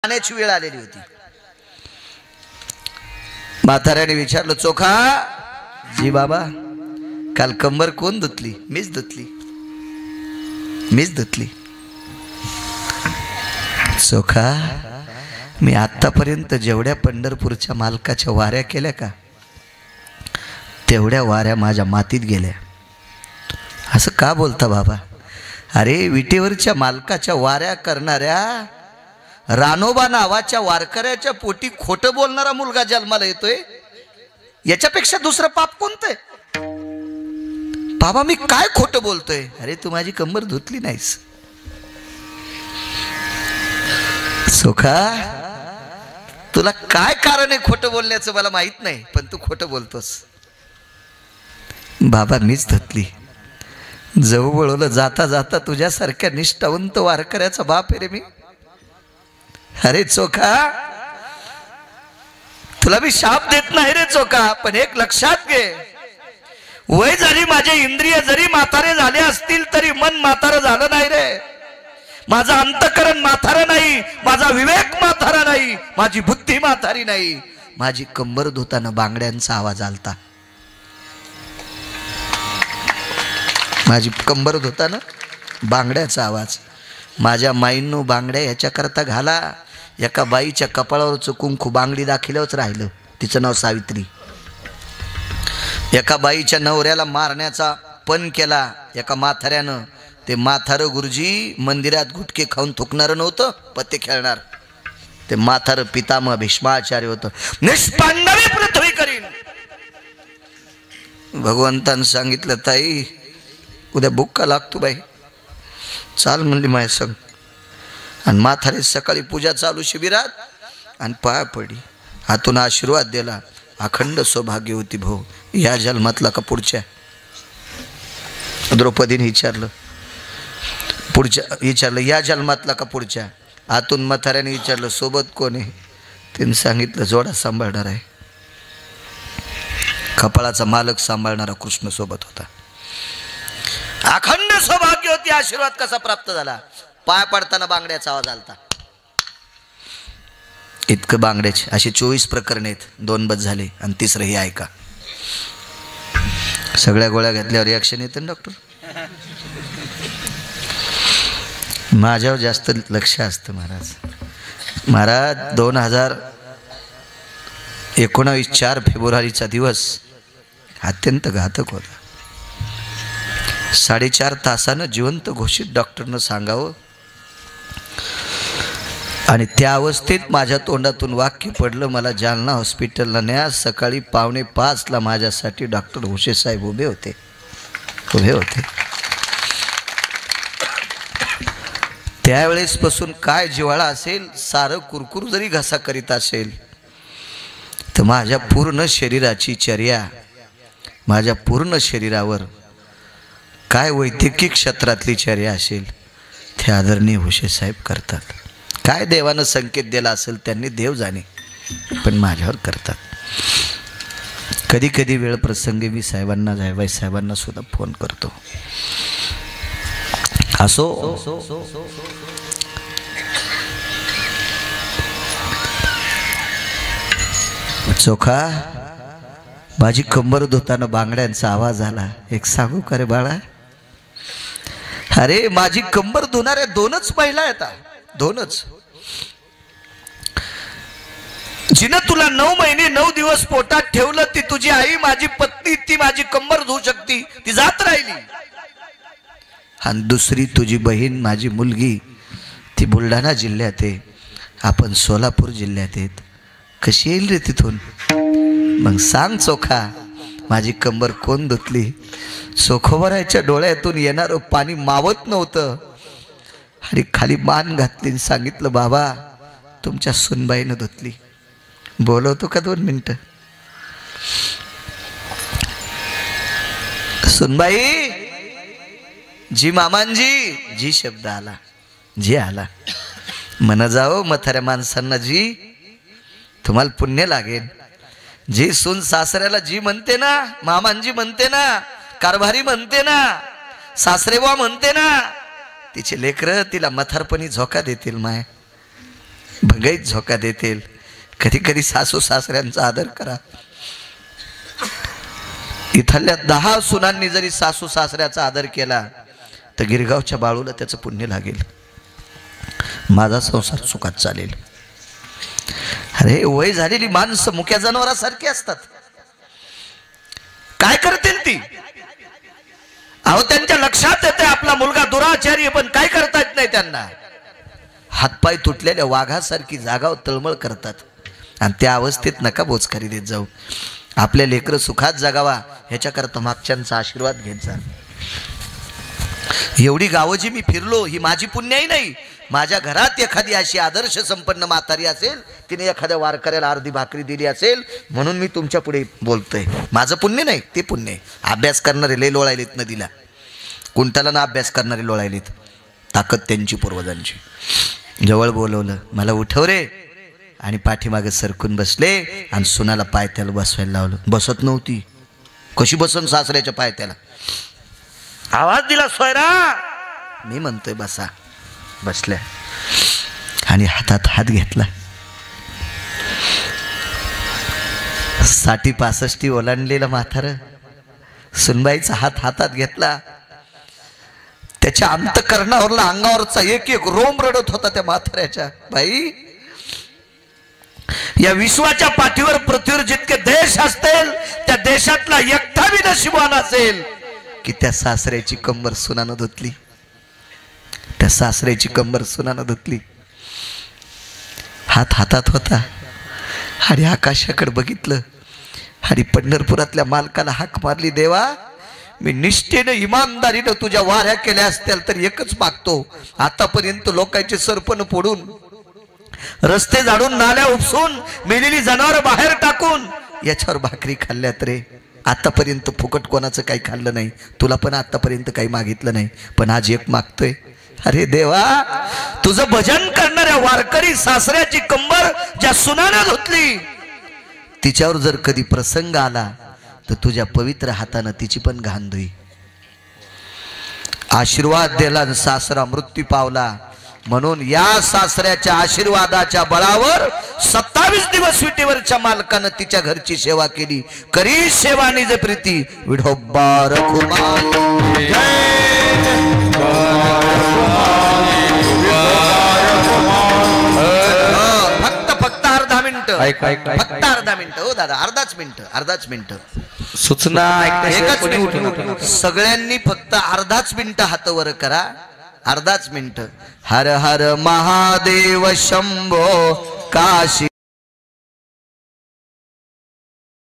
पाण्याची वेळ आलेली होती। म्हाताऱ्याने विचारलं, चोखा जी बाबा, काल कंबर कोण धुतली? मीच धुतली, मीच धुतली। चोखा, मी आतापर्यंत जेवढ्या पंढरपूरच्या मालकाच्या वाऱ्या केल्या का, तेवढ्या वाऱ्या माझ्या मातीत गेल्या। असं का बोलता बाबा? अरे विटेवरच्या मालकाच्या वाऱ्या करणाऱ्या रानोबा नावाच्या वारकऱ्याच्या पोटी खोटं बोलणारा मुलगा जन्माला येतोय, याच्यापेक्षा दुसरं पाप कोणतंय? बाबा मी काय खोटं बोलतोय? अरे तू माझी कंबर धुतली नाहीस। सोखा, तुला काय कारण आहे खोटं बोलण्याचं मला माहित नाही, पण तू खोटं बोलतोस। बाबा मीच धुतली। जवळ जाता जाता तुझ्यासारख्या निष्ठावंत वारकऱ्याचा बाप आहे रे मी। अरे चोखा, तुला मी शाप देत नाही रे चोखा, पण एक लक्षात घे, वय जरी माझे इंद्रिय जरी म्हातारे झाले असतील तरी मन म्हातारं झालं नाही रे। माझं अंतकरण म्हातारं नाही, माझा विवेक म्हातारा नाही, माझी बुद्धी म्हातारी नाही। माझी कंबर धुताना बांगड्यांचा आवाज आलता, माझी कंबर धुताना बांगड्याचा आवाज। माझ्या माईंनो बांगड्या याच्याकरता घाला, एका बाईच्या कपाळावरचं कुंकू बांगडी दाखिल्यावरच राहिलं, तिचं नाव सावित्री। एका बाईच्या नवऱ्याला मारण्याचा पण केला एका म्हाताऱ्यानं। ते म्हातारं गुरुजी मंदिरात गुटके खाऊन थुकणार नव्हतं, पत्ते खेळणार। ते म्हातारं पितामह भीष्माचार्य होतं। निष्पांडवी पृथ्वी करीन। भगवंतानं सांगितलं, ताई उद्या बुक्का लागतो बाई, चाल म्हणली माझ्या संग। आणि म्हातारे सकाळी पूजा चालू शिबिरात, आणि पाया पडली, हातून आशीर्वाद दिला, अखंड सौभाग्य होती भाऊ, या जन्मातला का पुढच्या? द्रौपदीने विचारलं, या जन्मातला का पुढच्या? आतून म्हाताऱ्याने विचारलं, सोबत कोण आहे? त्यांनी सांगितलं, जोडा सांभाळणार आहे। कपाळाचा मालक सांभाळणारा कृष्ण सोबत होता। अखंड सौभाग्य होती। आशीर्वाद कसा प्राप्त झाला? पाय पडताना बांगड्याचा आवाज आलता। इतकं बांगड्याचे असे 24 प्रकरण आहेत, 2 बस झाले आणि तिसरं हे ऐका। सगळ्या गोळ्या घेतल्यावर रिॲक्शन येतं ना डॉक्टर, माझ्यावर जास्त लक्ष असतं महाराज। महाराज 2019 4 फेब्रुवारीचा दिवस अत्यंत घातक होता। 4.5 तासानं जिवंत घोषित डॉक्टरनं सांगावं, आणि त्या अवस्थेत माझ्या तोंडातून वाक्य पडलं, मला जालना हॉस्पिटलला न्या। सकाळी 4:45 माझ्यासाठी डॉक्टर हुशे साहेब उभे होते। त्यावेळेसपासून काय जिव्हाळा असेल, सारं कुरकुर जरी घसा करीत असेल तर माझ्या पूर्ण शरीराची चर्या, माझ्या पूर्ण शरीरावर काय वैद्यकीय क्षेत्रातली चर्या असेल ते आदरणीय हुशे साहेब करतात। काय देवानं संकेत दिला असेल, त्यांनी देव जाणे, पण माझ्यावर करतात। कधी कधी वेळ प्रसंगी मी साहेबांना, जायबाई साहेबांना सुद्धा फोन करतो। असो चोखा, माझी कंबर धुताना बांगड्यांचा आवाज आला। एक सांगू का रे बाळा? अरे माझी कंबर धुणाऱ्या 2च महिला येतात, 2च। जिनं तुला 9 महिने 9 दिवस पोटात ठेवलं, ती तुझी आई, माझी पत्नी, ती माझी कंबर धुवू शकती, ती जात राहिली। आणि दुसरी तुझी बहीण, माझी मुलगी, ती बुलढाणा जिल्ह्यात आहे, आपण सोलापूर जिल्ह्यात आहेत, कशी येईल रे तिथून? मग सांग चोखा, माझी कंबर कोण धुतली? सोखोबराच्या डोळ्यातून येणारं पाणी मावत नव्हतं, आणि खाली मान घातली, सांगितलं, बाबा तुमच्या सुनबाईनं धुतली। बोलवतो का 2 मिनिटं? सुनबाई, जी मामांजी, जी शब्द आला, जी आला, म्हण जाओ म्हाताऱ्या माणसांना, जी तुम्हाला पुण्य लागेल। जी सून सासऱ्याला जी म्हणते ना, मामांजी म्हणते ना, कारभारी म्हणते ना, सासरेबा म्हणते ना, तिचे लेकरं तिला म्हातारपणी झोका देतील। माय भगाईत झोका देतील. कधी कधी सासू सासऱ्यांचा आदर करा. इथल्या 10 सुनांनी जरी सासू सासऱ्याचा आदर केला तर गिरगावच्या बाळूला त्याचं पुण्य लागेल. माझा संसार सुखात चालेल. अरे वय झालेली माणसं मुक्या जनावरासारखी असतात. काय करतील ती? अहो त्यांच्या लक्षात येते आपला मुलगा दुराचारी, पण काय करता येत नाही त्यांना. हातपाय तुटलेल्या वाघासारखी जागावर तळमळ करतात. आणि त्या अवस्थेत नका बोचकारी देत जाऊ. आपल्या लेकरं सुखात जगावा ह्याच्याकरता मागच्यांचा आशीर्वाद घेत जा. एवढी गावं जी मी फिरलो ही माझी पुण्याई नाही. माझ्या घरात एखादी अशी आदर्श संपन्न म्हातारी असेल, तिने एखाद्या वारकऱ्याला अर्धी भाकरी दिली असेल म्हणून मी तुमच्या पुढे बोलतोय. माझं पुण्य नाही, ते पुण्य आहे. अभ्यास करणारे लय लोळायलेत नदीला. कुंटाला ना अभ्यास करणारे लोळायलेत. ताकद त्यांची पूर्वजांची. जवळ बोलवलं, मला उठव रे, आणि पाठीमागे सरकून बसले आणि सुनाला पायथ्याला बसवायला लावलं. बसत नव्हती. कशी बसन सासऱ्याच्या पायथ्याला. आवाज दिला, सोयरा. मी म्हणतोय बसा. बसल्या आणि हातात हात घेतला. 60-65 ओलांडलेला म्हातारं सुनबाईचा हात हातात घेतला. त्याच्या अंतकरणावरला अंगावरचा एक एक रोम रडत होता त्या म्हाताऱ्याच्या. बाई, या विश्वाच्या पाठीवर पृथ्वीवर जितके देश असतील त्या देशातला एकटा बी नशिबवान असेल की त्या सासऱ्याची कंबर सुनानं धुतली. त्या सासऱ्याची कंबर सुनानं धुतली. हात हातात होता आणि आकाशाकडे बघितलं आणि पंढरपुरातल्या मालकाला हाक मारली, देवा मी निष्ठेनं इमानदारीनं तुझ्या वाऱ्या केल्या असतील तर एकच मागतो, आतापर्यंत लोकांचे सरपण फोडून, रस्ते झाडून, नाल्या उपसून, मेलेली जनावर बाहेर टाकून याच्यावर भाकरी खाल्ल्यात रे. आतापर्यंत फुकट कोणाचं काही खाल्लं नाही, तुला पण आतापर्यंत काही मागितलं नाही, पण आज एक मागतोय. अरे देवा, तुझं भजन करणाऱ्या वारकरी सासऱ्याची कंबर ज्या सुनानं धुतली, तिच्यावर जर कधी प्रसंग आला तर तुझ्या पवित्र हातानं तिची पण घाण धुई. आशीर्वाद दिला, सासरा मृत्यू पावला. म्हणून या सासऱ्याच्या आशीर्वादाच्या बळावर 27 दिवस विटेवरच्या मालकानं तिच्या घरची सेवा केली. करी सेवा निज प्रीती विठोबा रखुमाई. फक्त अर्धा मिनिट, फक्त अर्धा मिनिट. हो दादा, अर्धाच मिनिट सूचना एकच मिनिट. सगळ्यांनी फक्त अर्धाच मिनिट हात वर करा. अर्धाच मिनिट. हर हर महादेव शंभो काशी